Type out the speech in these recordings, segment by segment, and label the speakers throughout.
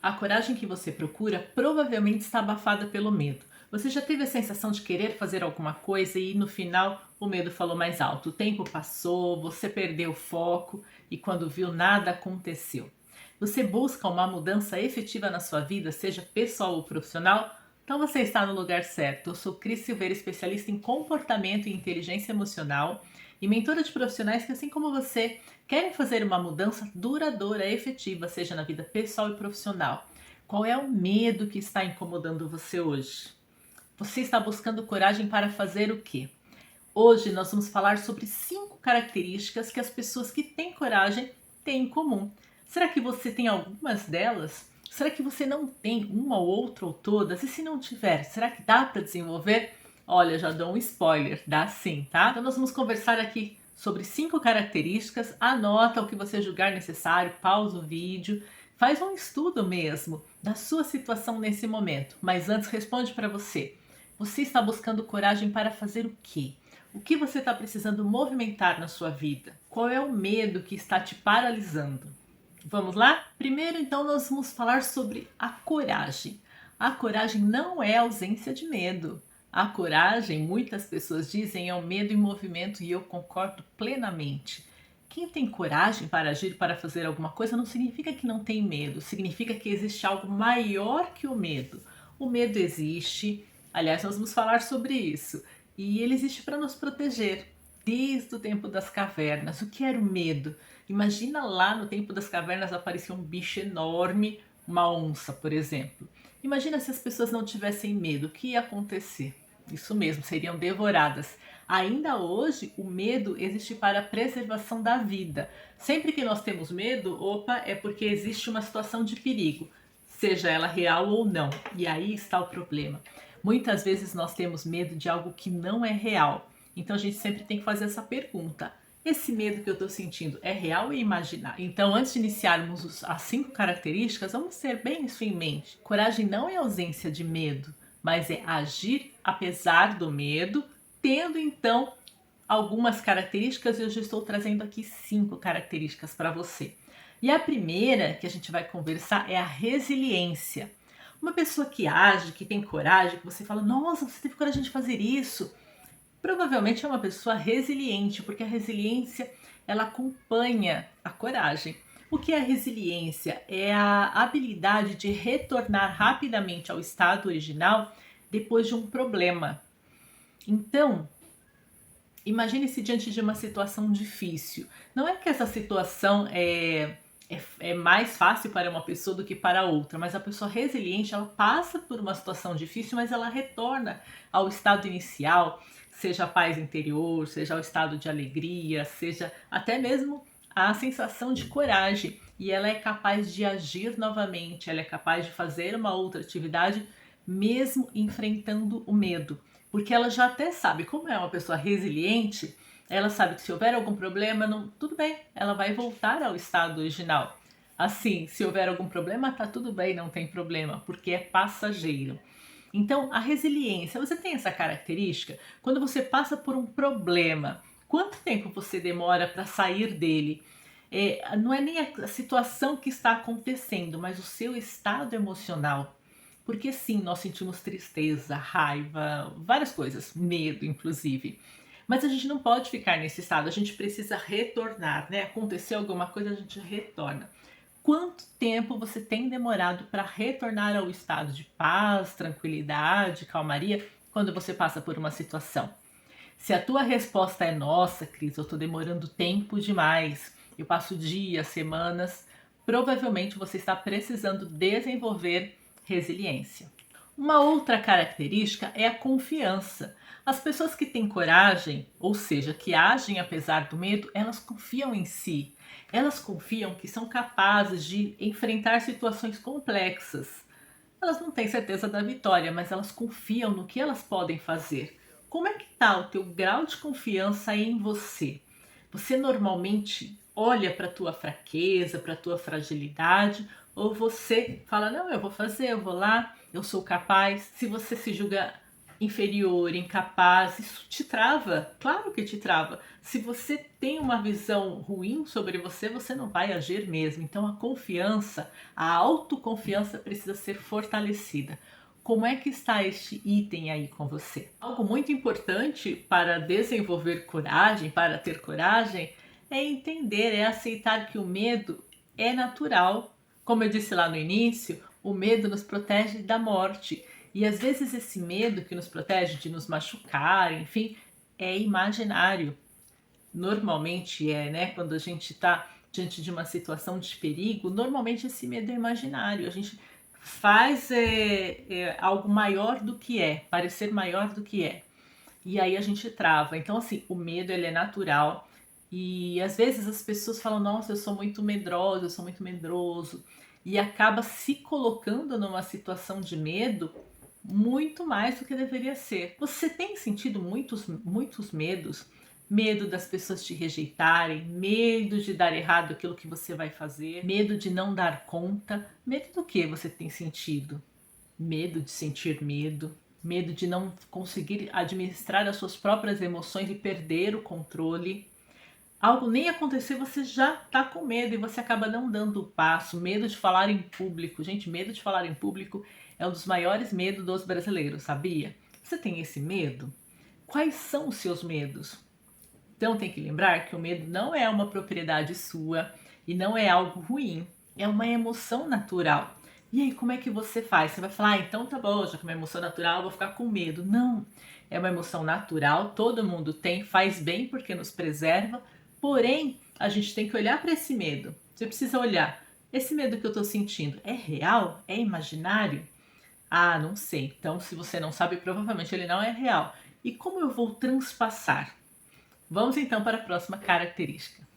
Speaker 1: A coragem que você procura provavelmente está abafada pelo medo. Você já teve a sensação de querer fazer alguma coisa e no final o medo falou mais alto. O tempo passou, você perdeu o foco e quando viu nada aconteceu. Você busca uma mudança efetiva na sua vida, seja pessoal ou profissional? Então você está no lugar certo. Eu sou Cris Silveira, especialista em comportamento e inteligência emocional e mentora de profissionais que, assim como você, querem fazer uma mudança duradoura, efetiva, seja na vida pessoal e profissional. Qual é o medo que está incomodando você hoje? Você está buscando coragem para fazer o quê? Hoje nós vamos falar sobre 5 características que as pessoas que têm coragem têm em comum. Será que você tem algumas delas? Será que você não tem uma ou outra ou todas? E se não tiver, será que dá para desenvolver? Olha, já dou um spoiler, dá sim, tá? Então nós vamos conversar aqui sobre 5 características, anota o que você julgar necessário, pausa o vídeo, faz um estudo mesmo da sua situação nesse momento. Mas antes responde para você. Você está buscando coragem para fazer o quê? O que você está precisando movimentar na sua vida? Qual é o medo que está te paralisando? Vamos lá? Primeiro, então, nós vamos falar sobre a coragem. A coragem não é ausência de medo. A coragem, muitas pessoas dizem, é o medo em movimento e eu concordo plenamente. Quem tem coragem para agir, para fazer alguma coisa, não significa que não tem medo, significa que existe algo maior que o medo. O medo existe, aliás, nós vamos falar sobre isso, e ele existe para nos proteger. Desde o tempo das cavernas. O que era o medo? Imagina lá no tempo das cavernas aparecia um bicho enorme, uma onça, por exemplo. Imagina se as pessoas não tivessem medo, o que ia acontecer? Isso mesmo, seriam devoradas. Ainda hoje, o medo existe para a preservação da vida. Sempre que nós temos medo, opa, é porque existe uma situação de perigo, seja ela real ou não. E aí está o problema. Muitas vezes nós temos medo de algo que não é real. Então a gente sempre tem que fazer essa pergunta. Esse medo que eu estou sentindo é real ou imaginar? Então, antes de iniciarmos as 5 características, vamos ter bem isso em mente. Coragem não é ausência de medo, mas é agir apesar do medo, tendo então algumas características. Eu já estou trazendo aqui 5 características para você. E a primeira que a gente vai conversar é a resiliência. Uma pessoa que age, que tem coragem, que você fala, nossa, você teve coragem de fazer isso, provavelmente é uma pessoa resiliente, porque a resiliência ela acompanha a coragem. O que é a resiliência? É a habilidade de retornar rapidamente ao estado original depois de um problema. Então, imagine-se diante de uma situação difícil. Não é que essa situação é mais fácil para uma pessoa do que para outra, mas a pessoa resiliente, ela passa por uma situação difícil, mas ela retorna ao estado inicial, seja a paz interior, seja o estado de alegria, seja até mesmo a sensação de coragem. E ela é capaz de agir novamente, ela é capaz de fazer uma outra atividade, mesmo enfrentando o medo. Porque ela já até sabe, como é uma pessoa resiliente, ela sabe que se houver algum problema, não, tudo bem, ela vai voltar ao estado original. Assim, se houver algum problema, tá tudo bem, não tem problema, porque é passageiro. Então, a resiliência, você tem essa característica? Quando você passa por um problema, quanto tempo você demora para sair dele? Não é nem a situação que está acontecendo, mas o seu estado emocional. Porque sim, nós sentimos tristeza, raiva, várias coisas, medo inclusive. Mas a gente não pode ficar nesse estado, a gente precisa retornar, né? Aconteceu alguma coisa, a gente retorna. Quanto tempo você tem demorado para retornar ao estado de paz, tranquilidade, calmaria, quando você passa por uma situação? Se a tua resposta é nossa, Cris, eu estou demorando tempo demais, eu passo dias, semanas, provavelmente você está precisando desenvolver resiliência. Uma outra característica é a confiança. As pessoas que têm coragem, ou seja, que agem apesar do medo, elas confiam em si. Elas confiam que são capazes de enfrentar situações complexas. Elas não têm certeza da vitória, mas elas confiam no que elas podem fazer. Como é que está o teu grau de confiança em você? Você normalmente olha para a tua fraqueza, para a tua fragilidade, ou você fala, não, eu vou fazer, eu vou lá, eu sou capaz. Se você se julga inferior, incapaz, isso te trava, claro que te trava. Se você tem uma visão ruim sobre você, você não vai agir mesmo. Então a confiança, a autoconfiança precisa ser fortalecida. Como é que está este item aí com você? Algo muito importante para desenvolver coragem, para ter coragem, é entender, é aceitar que o medo é natural. Como eu disse lá no início, o medo nos protege da morte. E às vezes esse medo que nos protege de nos machucar, enfim, é imaginário. Normalmente é, né? Quando a gente está diante de uma situação de perigo, normalmente esse medo é imaginário. A gente faz algo maior do que é, parecer maior do que é. E aí a gente trava. Então, assim, o medo ele é natural. E às vezes as pessoas falam, nossa, eu sou muito medrosa, eu sou muito medroso. E acaba se colocando numa situação de medo muito mais do que deveria ser. Você tem sentido muitos medos? Medo das pessoas te rejeitarem, medo de dar errado aquilo que você vai fazer, medo de não dar conta. Medo do que você tem sentido? Medo de sentir medo, medo de não conseguir administrar as suas próprias emoções e perder o controle. Algo nem acontecer, você já tá com medo e você acaba não dando o passo. Medo de falar em público. Gente, medo de falar em público é um dos maiores medos dos brasileiros, sabia? Você tem esse medo? Quais são os seus medos? Então tem que lembrar que o medo não é uma propriedade sua e não é algo ruim. É uma emoção natural. E aí, como é que você faz? Você vai falar, ah, então tá bom, já que é uma emoção natural, eu vou ficar com medo. Não, é uma emoção natural, todo mundo tem, faz bem porque nos preserva, porém, a gente tem que olhar para esse medo. Você precisa olhar, esse medo que eu estou sentindo é real? É imaginário? Ah, não sei. Então, se você não sabe, provavelmente ele não é real. E como eu vou transpassar? Vamos então para a próxima característica.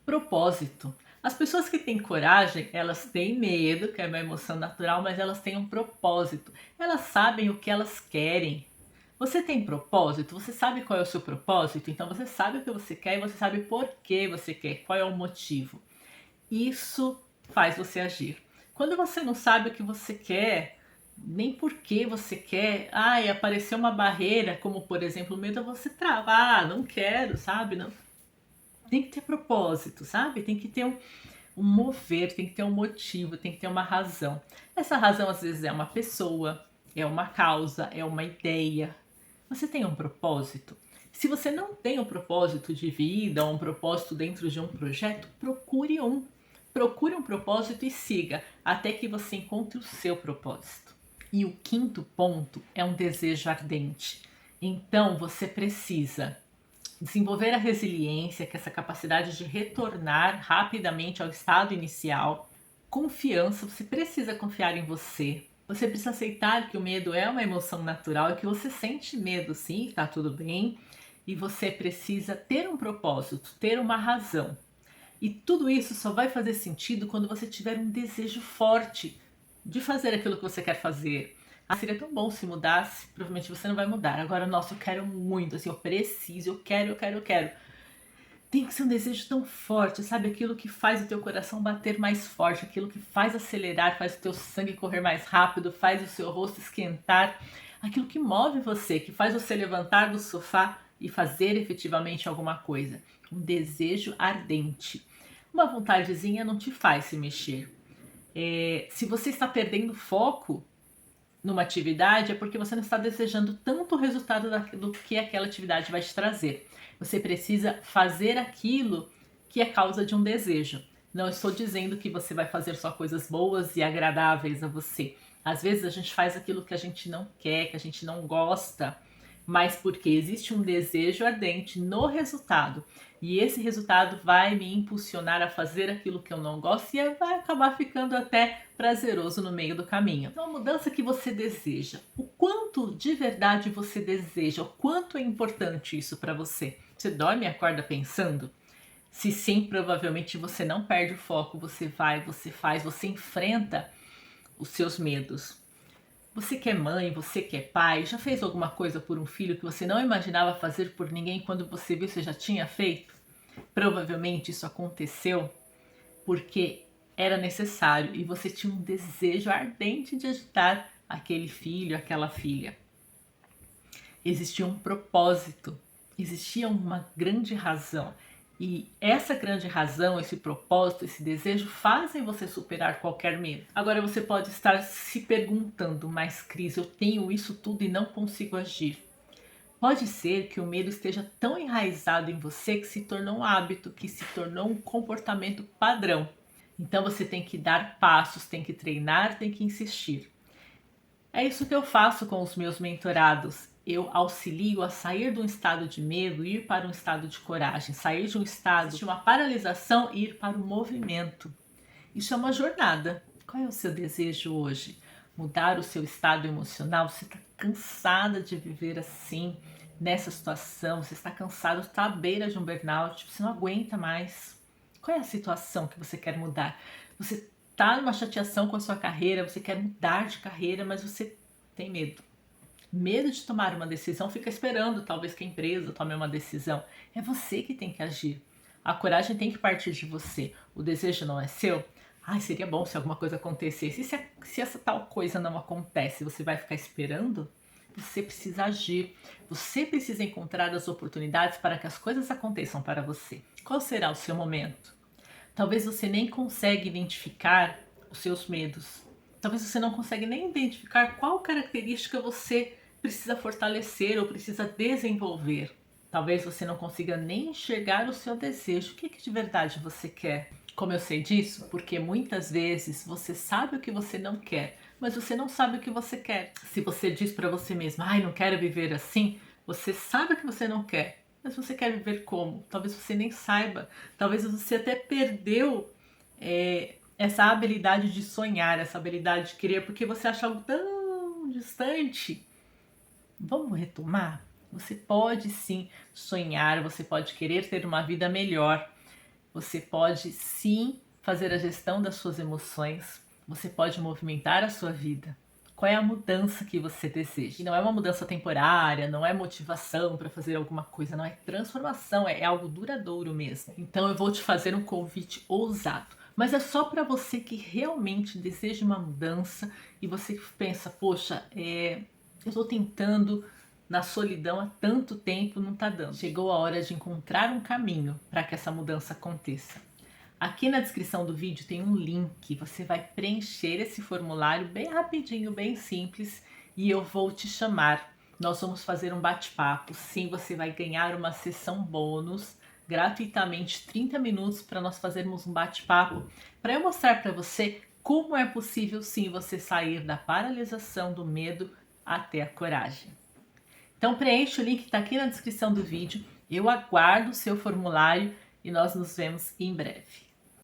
Speaker 1: Propósito. As pessoas que têm coragem, elas têm medo, que é uma emoção natural, mas elas têm um propósito. Elas sabem o que elas querem. Você tem propósito? Você sabe qual é o seu propósito? Então você sabe o que você quer e você sabe por que você quer, qual é o motivo. Isso faz você agir. Quando você não sabe o que você quer, nem por que você quer, e apareceu uma barreira, como por exemplo o medo, você trava, não quero, sabe? Não. Tem que ter propósito, sabe? Tem que ter um mover, tem que ter um motivo, tem que ter uma razão. Essa razão às vezes é uma pessoa, é uma causa, é uma ideia. Você tem um propósito? Se você não tem um propósito de vida ou um propósito dentro de um projeto, procure um. Procure um propósito e siga até que você encontre o seu propósito. E o quinto ponto é um desejo ardente. Então você precisa desenvolver a resiliência, que é essa capacidade de retornar rapidamente ao estado inicial. Confiança, você precisa confiar em você. Você precisa aceitar que o medo é uma emoção natural e que você sente medo, sim, tá tudo bem. E você precisa ter um propósito, ter uma razão. E tudo isso só vai fazer sentido quando você tiver um desejo forte de fazer aquilo que você quer fazer. Seria tão bom se mudasse, provavelmente você não vai mudar. Agora, nossa, eu quero muito, assim, eu preciso, eu quero, eu quero, eu quero. Tem que ser um desejo tão forte, sabe? Aquilo que faz o teu coração bater mais forte, aquilo que faz acelerar, faz o teu sangue correr mais rápido, faz o seu rosto esquentar, aquilo que move você, que faz você levantar do sofá e fazer efetivamente alguma coisa. Um desejo ardente. Uma vontadezinha não te faz se mexer. Se você está perdendo foco numa atividade, é porque você não está desejando tanto o resultado do que aquela atividade vai te trazer. Você precisa fazer aquilo que é causa de um desejo. Não estou dizendo que você vai fazer só coisas boas e agradáveis a você. Às vezes a gente faz aquilo que a gente não quer, que a gente não gosta, mas porque existe um desejo ardente no resultado. E esse resultado vai me impulsionar a fazer aquilo que eu não gosto e vai acabar ficando até prazeroso no meio do caminho. Então, a mudança que você deseja, o quanto de verdade você deseja, o quanto é importante isso para você? Você dorme e acorda pensando? Se sim, provavelmente você não perde o foco, você vai, você faz, você enfrenta os seus medos. Você que é mãe, você que é pai, já fez alguma coisa por um filho que você não imaginava fazer por ninguém, quando você viu, você já tinha feito? Provavelmente isso aconteceu porque era necessário e você tinha um desejo ardente de ajudar aquele filho, aquela filha. Existia um propósito, existia uma grande razão. E essa grande razão, esse propósito, esse desejo fazem você superar qualquer medo. Agora você pode estar se perguntando, mas Cris, eu tenho isso tudo e não consigo agir. Pode ser que o medo esteja tão enraizado em você que se tornou um hábito, que se tornou um comportamento padrão. Então você tem que dar passos, tem que treinar, tem que insistir. É isso que eu faço com os meus mentorados. Eu auxilio a sair de um estado de medo e ir para um estado de coragem, sair de um estado de uma paralisação e ir para o movimento. Isso é uma jornada. Qual é o seu desejo hoje? Mudar o seu estado emocional? Você está cansada de viver assim, nessa situação? Você está cansado, está à beira de um burnout? Você não aguenta mais? Qual é a situação que você quer mudar? Você está numa chateação com a sua carreira, você quer mudar de carreira, mas você tem medo. Medo de tomar uma decisão, fica esperando talvez que a empresa tome uma decisão. É você que tem que agir. A coragem tem que partir de você. O desejo não é seu. Ai, seria bom se alguma coisa acontecesse. E se essa tal coisa não acontece, você vai ficar esperando? Você precisa agir. Você precisa encontrar as oportunidades para que as coisas aconteçam para você. Qual será o seu momento? Talvez você nem consiga identificar os seus medos. Talvez você não consiga nem identificar qual característica você precisa fortalecer ou precisa desenvolver. Talvez você não consiga nem enxergar o seu desejo. O que de verdade você quer? Como eu sei disso? Porque muitas vezes você sabe o que você não quer, mas você não sabe o que você quer. Se você diz para você mesmo, ai, não quero viver assim, você sabe o que você não quer, mas você quer viver como? Talvez você nem saiba. Talvez você até perdeu essa habilidade de sonhar, essa habilidade de querer, porque você acha algo tão distante. Vamos retomar? Você pode sim sonhar, você pode querer ter uma vida melhor, você pode sim fazer a gestão das suas emoções, você pode movimentar a sua vida. Qual é a mudança que você deseja? E não é uma mudança temporária, não é motivação para fazer alguma coisa, não é transformação, é algo duradouro mesmo. Então eu vou te fazer um convite ousado, mas é só para você que realmente deseja uma mudança e você pensa, poxa, eu estou tentando na solidão há tanto tempo, não está dando. Chegou a hora de encontrar um caminho para que essa mudança aconteça. Aqui na descrição do vídeo tem um link, você vai preencher esse formulário bem rapidinho, bem simples, e eu vou te chamar. Nós vamos fazer um bate-papo. Sim, você vai ganhar uma sessão bônus, gratuitamente 30 minutos para nós fazermos um bate-papo, para eu mostrar para você como é possível sim você sair da paralisação, do medo até a coragem. Então preencha o link que está aqui na descrição do vídeo, eu aguardo o seu formulário e nós nos vemos em breve.